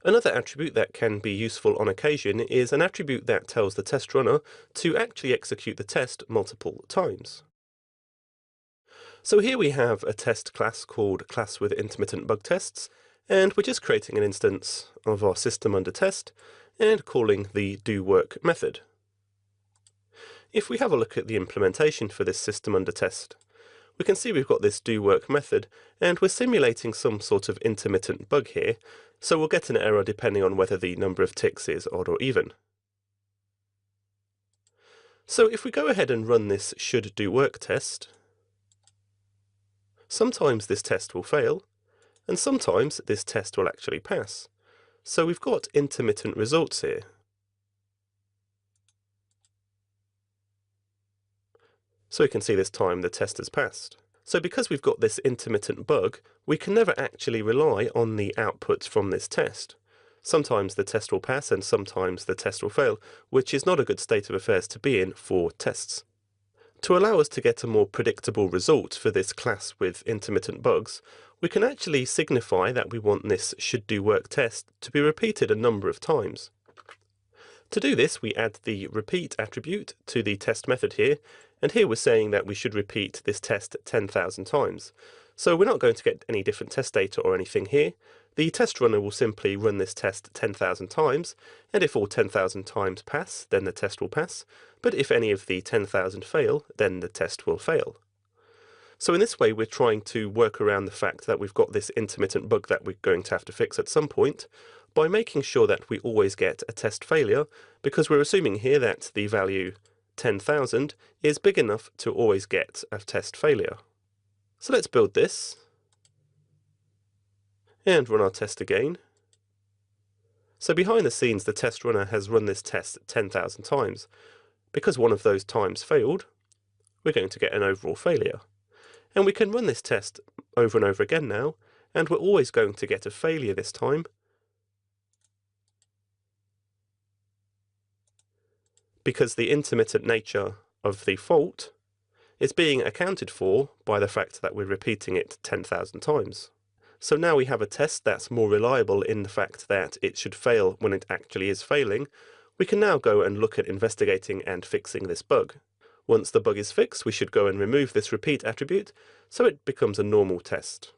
Another attribute that can be useful on occasion is an attribute that tells the test runner to actually execute the test multiple times. So here we have a test class called class with intermittent bug tests, and we're just creating an instance of our system under test and calling the doWork method. If we have a look at the implementation for this system under test, we can see we've got this doWork method, and we're simulating some sort of intermittent bug here, so we'll get an error depending on whether the number of ticks is odd or even. So if we go ahead and run this should do work test, sometimes this test will fail, and sometimes this test will actually pass. So we've got intermittent results here. So we can see this time the test has passed. So because we've got this intermittent bug, we can never actually rely on the outputs from this test. Sometimes the test will pass and sometimes the test will fail, which is not a good state of affairs to be in for tests. To allow us to get a more predictable result for this class with intermittent bugs, we can actually signify that we want this should do work test to be repeated a number of times. To do this, we add the repeat attribute to the test method here, and here we're saying that we should repeat this test 10,000 times. So we're not going to get any different test data or anything here. The test runner will simply run this test 10,000 times, and if all 10,000 times pass, then the test will pass, but if any of the 10,000 fail, then the test will fail. So in this way, we're trying to work around the fact that we've got this intermittent bug that we're going to have to fix at some point, by making sure that we always get a test failure, because we're assuming here that the value 10,000 is big enough to always get a test failure. So let's build this and run our test again. So behind the scenes, the test runner has run this test 10,000 times. Because one of those times failed, we're going to get an overall failure. And we can run this test over and over again now, and we're always going to get a failure this time, because the intermittent nature of the fault is being accounted for by the fact that we're repeating it 10,000 times. So now we have a test that's more reliable in the fact that it should fail when it actually is failing. We can now go and look at investigating and fixing this bug. Once the bug is fixed, we should go and remove this repeat attribute so it becomes a normal test.